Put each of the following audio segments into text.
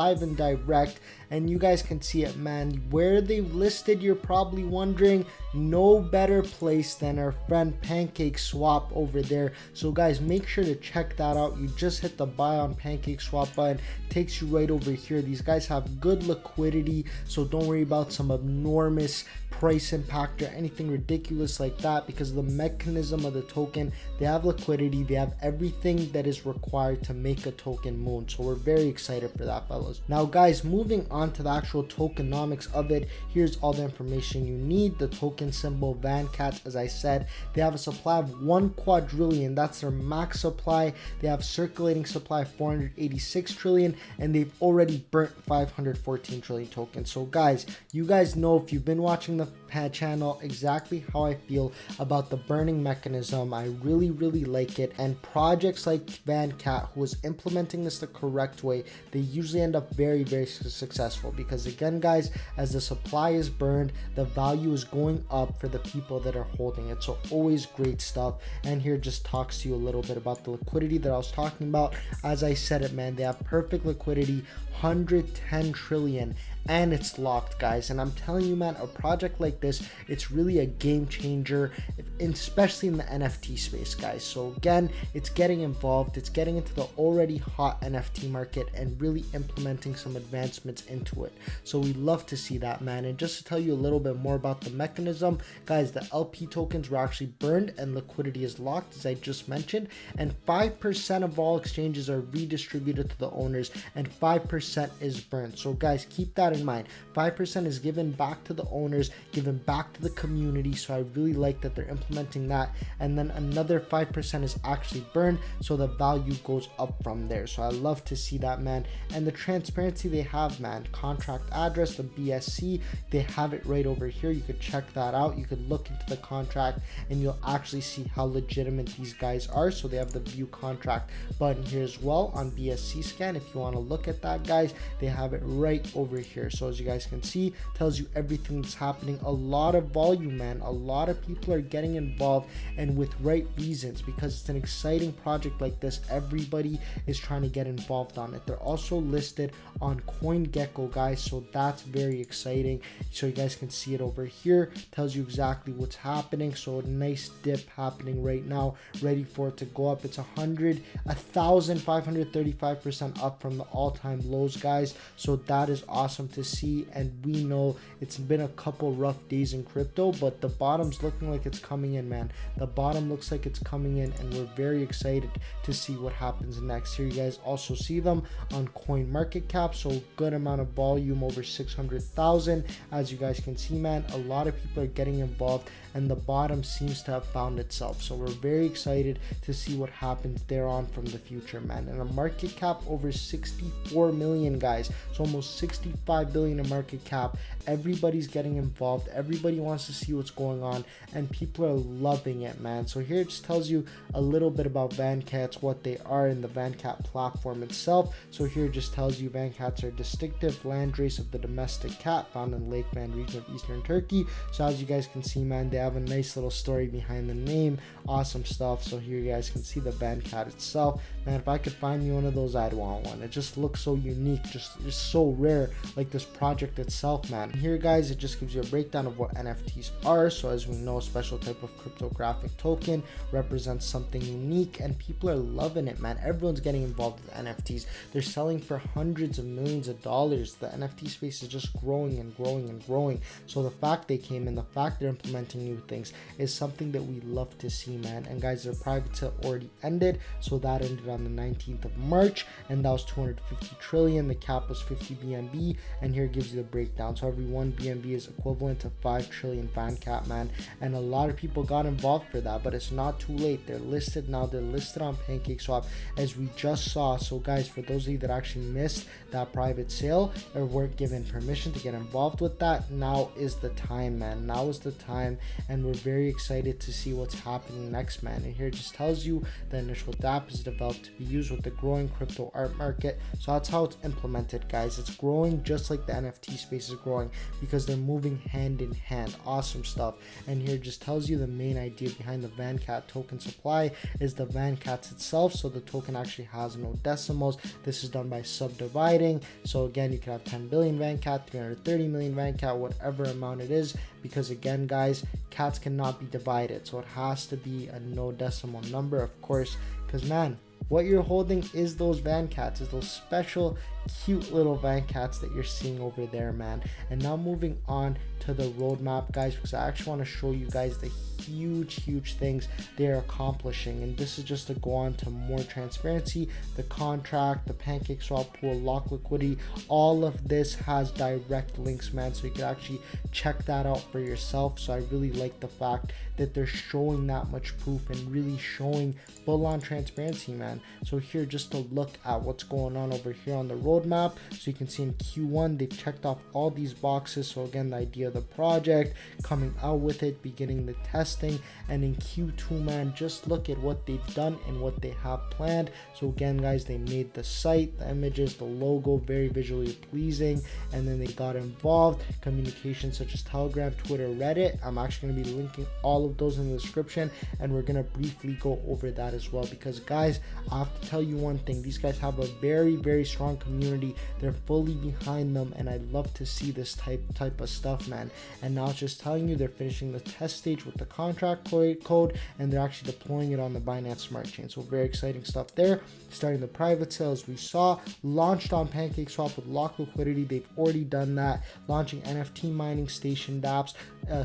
live and direct, and you guys can see it, man. Where they've listed, you're probably wondering, no better place than our friend Pancakeswap over there. So guys, make sure to check that out. You just hit the buy on Pancakeswap button, takes you right over here. These guys have good liquidity, so don't worry about some enormous price impact or anything ridiculous like that, because of the mechanism of the token. They have liquidity, they have everything that is required to make a token moon. So we're very excited for that, fellas. Now guys, moving on to the actual tokenomics of it, here's all the information you need. The token symbol Vancat, as I said, they have a supply of 1 quadrillion. That's their max supply. They have circulating supply of 486 trillion, and they've already burnt 514 trillion tokens. So guys, you guys know, if you've been watching the channel, exactly how I feel about the burning mechanism. I really like it, and projects like Vancat, who is implementing this the correct way, they usually end up very successful, because again guys, as the supply is burned, the value is going up for the people that are holding it. So always great stuff. And here just talks to you a little bit about the liquidity that I was talking about. As I said it, man, they have perfect liquidity, 110 trillion, and it's locked, guys. And I'm telling you, man, a project like this, it's really a game changer, especially in the NFT space, guys. So again, it's getting involved, it's getting into the already hot NFT market and really implementing some advancements into it. So we love to see that, man. And just to tell you a little bit more about the mechanism, guys, the LP tokens were actually burned and liquidity is locked, as I just mentioned, and 5% of all exchanges are redistributed to the owners, and 5% is burned. So guys, keep that in mind. 5% is given back to the owners, given back to the community. So I really like that they're implementing that. And then another 5% is actually burned, so the value goes up from there. So I love to see that, man. And the transparency they have, man, contract address, the BSC, they have it right over here. You could check that out. You could look into the contract and you'll actually see how legitimate these guys are. So they have the view contract button here as well on BSC scan. If you want to look at that, guys, they have it right over here. So as you guys can see, tells you everything that's happening. A lot of volume, man. A lot of people are getting involved, and with right reasons, because it's an exciting project like this. Everybody is trying to get involved on it. They're also listed on CoinGecko, guys, so that's very exciting. So you guys can see it over here, tells you exactly what's happening. So a nice dip happening right now, ready for it to go up. It's 1,535% up from the all-time lows, guys. So that is awesome to see, and we know it's been a couple rough days in crypto, but the bottom's looking like it's coming in, man. The bottom looks like it's coming in, and we're very excited to see what happens next. Here you guys also see them on CoinMarketCap, so good amount of volume, over 600,000. As you guys can see, man, a lot of people are getting involved, and the bottom seems to have found itself. So we're very excited to see what happens there on from the future, man. And a market cap over 64 million, guys. So almost 65 billion in market cap. Everybody's getting involved, everybody wants to see what's going on, and people are loving it, man. So here it just tells you a little bit about Vancats, what they are in the Vancat platform itself. So here it just tells you Vancats are a distinctive landrace of the domestic cat found in Lake Van region of eastern Turkey. So as you guys can see, man, they have a nice little story behind the name. Awesome stuff. So here you guys can see the Vancat itself, man. If I could find me one of those, I'd want one. It just looks so unique, just so rare, like this project itself, man. Here, guys, it just gives you a breakdown of what NFTs are. So as we know, a special type of cryptographic token represents something unique, and people are loving it, man. Everyone's getting involved with NFTs. They're selling for hundreds of millions of dollars. The NFT space is just growing and growing and growing. So the fact they came in, the fact they're implementing new things is something that we love to see, man. And guys, their private sale already ended. So that ended on the 19th of March, and that was 250 trillion. The cap was 50 BNB, and here it gives you the breakdown. So every one BNB is equivalent to 5 trillion Vancat, man. And a lot of people got involved for that, but it's not too late. They're listed now. They're listed on Pancakeswap, as we just saw. So guys, for those of you that actually missed that private sale or weren't given permission to get involved with that, now is the time, man. Now is the time, and we're very excited to see what's happening next, man. And here it just tells you the initial dApp is developed to be used with the growing crypto art market. So that's how it's implemented, guys. It's growing just just like the NFT space is growing, because they're moving hand in hand. Awesome stuff. And here it just tells you the main idea behind the Vancat token supply is the Vancats itself. So the token actually has no decimals. This is done by subdividing. So again, you can have 10 billion Vancat, 330 million Vancat, whatever amount it is, because again guys, cats cannot be divided, so it has to be a no decimal number, of course, because man, what you're holding is those Vancats, is those special cute little Vancats that you're seeing over there, man. And now moving on to the roadmap, guys, because I actually want to show you guys the huge things they're accomplishing. And this is just to go on to more transparency, the contract, the Pancakeswap pool, lock liquidity, all of this has direct links, man, so you can actually check that out for yourself. So I really like the fact that they're showing that much proof and really showing full on transparency, man. So here, just to look at what's going on over here on the roadmap, so you can see in Q1 they've checked off all these boxes. So again, the idea of the project, coming out with it, beginning the testing, and in Q2, man, just look at what they've done and what they have planned. So again guys, they made the site, the images, the logo very visually pleasing, and then they got involved communications such as Telegram, Twitter, Reddit. I'm actually going to be linking all of those in the description, and we're going to briefly go over that as well, because guys, I have to tell you one thing, these guys have a very strong community. They're fully behind them, and I love to see this type of stuff, man. And now it's just telling you they're finishing the test stage with the contract code, and they're actually deploying it on the Binance Smart Chain. So very exciting stuff there. Starting the private sales, we saw launched on Pancakeswap with lock liquidity. They've already done that, launching NFT mining station dApps,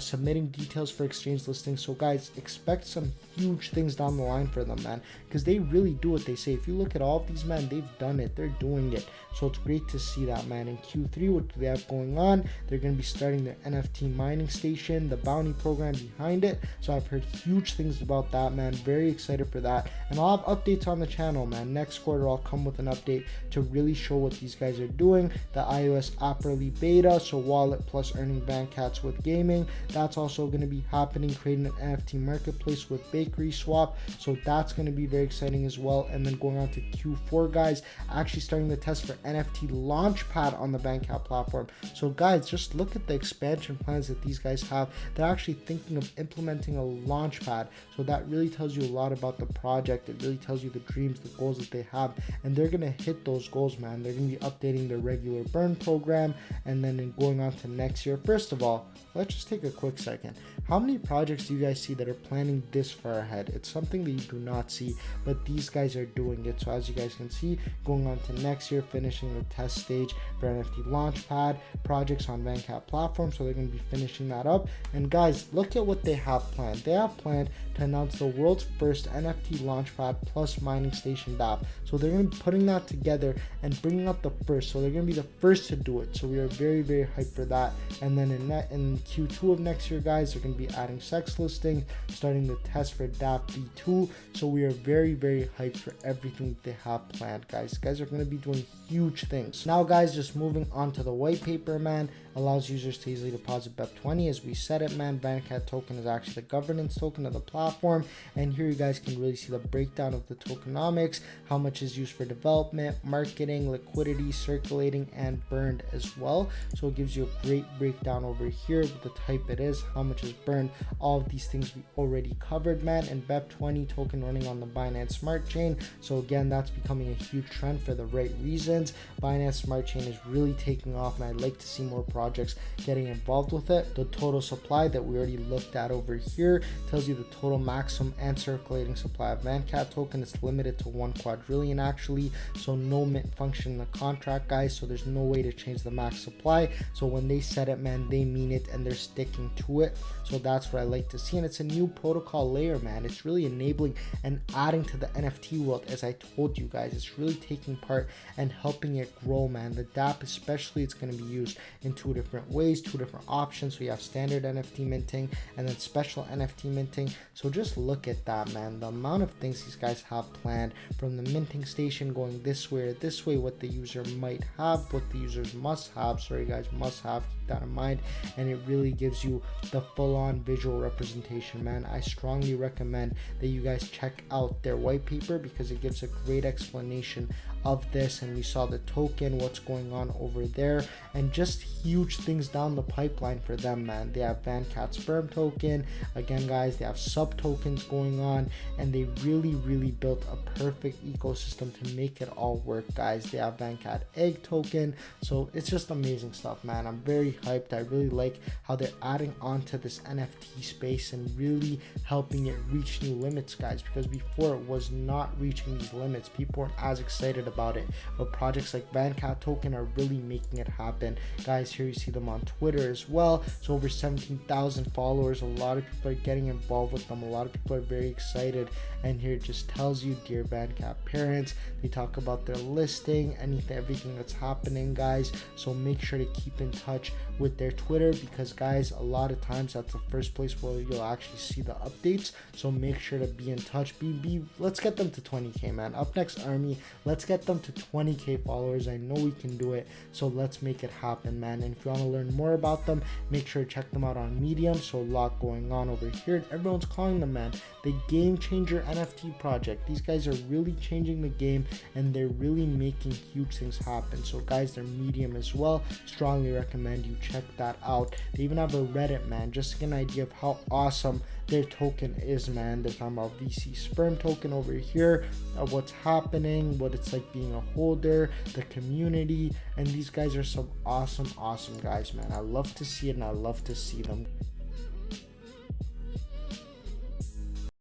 submitting details for exchange listings. So guys, expect some huge things down the line for them, man, because they really do what they say. If you look at all of these, man, they've done it, they're doing it. So it's great to see that, man. In Q3, what do they have going on? They're going to be starting their NFT mining station, the bounty program behind it. So I've heard huge things about that, man. Very excited for that, and I'll have updates on the channel, man. Next quarter I'll come with an update to really show what these guys are doing. The iOS app early beta, so wallet plus earning Vancats with gaming, that's also going to be happening. Creating an NFT marketplace with Pancakeswap, so that's going to be very exciting as well. And then going on to Q4, guys, actually starting the test for NFT Launchpad on the Vancat platform. So guys, just look at the expansion plans that these guys have. They're actually thinking of implementing a launchpad, so that really tells you a lot about the project. It really tells you the dreams, the goals that they have, and they're gonna hit those goals, man. They're gonna be updating their regular burn program, and then in going on to next year. First of all, let's just take a quick second. How many projects do you guys see that are planning this far ahead? It's something that you do not see, but these guys are doing it. So as you guys can see, going on to next year, finishing the test stage for NFT Launchpad projects on Vancat platform. So they're going to be finishing that up. And guys, look at what they have planned. They have planned to announce the world's first NFT Launchpad plus mining station dApp. So they're going to be putting that together and bringing out the first. So they're going to be the first to do it. So we are very hyped for that. And then in Q2 of next year, guys, they're going to be adding sex listings, starting the test for dApp V2. So we are very hyped for everything that they have planned, guys. Guys are going to be doing huge things. Now, guys, just moving on to the white paper, man, allows users to easily deposit BEP20. As we said it, man, Vancat token is actually the governance token of the platform. And here you guys can really see the breakdown of the tokenomics, how much is used for development, marketing, liquidity, circulating, and burned as well. So it gives you a great breakdown over here with the type it is, how much is burned, all of these things we already covered, man. And BEP20 token running on the Binance Smart Chain. So again, that's becoming a huge trend for the right reasons. Binance Smart Chain is really taking off, and I'd like to see more projects getting involved with it. The total supply that we already looked at over here tells you the total maximum and circulating supply of Vancat token is limited to 1 quadrillion actually. So no mint function in the contract, guys. So there's no way to change the max supply. So when they said it, man, they mean it, and they're sticking to it. So that's what I like to see. And it's a new protocol layer, man. It's really enabling and adding to the NFT world. As I told you guys, it's really taking part and helping it grow, man. The dApp especially, it's going to be used in 2 different ways, 2 different options. So you have standard NFT minting and then special NFT minting. So just look at that, man. The amount of things these guys have planned, from the minting station going this way or this way, what the user might have, what the users must have, sorry guys, must have that in mind, and it really gives you the full-on visual representation, man. I strongly recommend that you guys check out their white paper because it gives a great explanation of this, and we saw the token, what's going on over there, and just huge things down the pipeline for them, man. They have Vancat sperm token again, guys. They have sub tokens going on, and they really built a perfect ecosystem to make it all work, guys. They have Vancat egg token, so it's just amazing stuff, man. I'm very hyped. I really like how they're adding on to this NFT space and really helping it reach new limits, guys, because before it was not reaching these limits. People weren't as excited about it, but projects like Vancat token are really making it happen, guys. Here you see them on Twitter as well, so over 17,000 followers. A lot of people are getting involved with them, a lot of people are very excited, and here it just tells you, dear Vancat parents. They talk about their listing, everything that's happening, guys, so make sure to keep in touch with their Twitter, because guys, a lot of times that's the first place where you'll actually see the updates, so make sure to be in touch. Let's get them to 20k, man. Up next, Army, let's get them to 20k followers. I know we can do it, so let's make it happen, man. And if you want to learn more about them, make sure to check them out on Medium. So a lot going on over here. Everyone's calling them, man, the game changer NFT project. These guys are really changing the game, and they're really making huge things happen. So guys, their Medium as well, strongly recommend you check that out. They even have a Reddit, man, just to get an idea of how awesome their token is, man. They're talking about VC sperm token over here, what's happening, what it's like being a holder, the community, and these guys are some awesome guys, man. I love to see it, and I love to see them.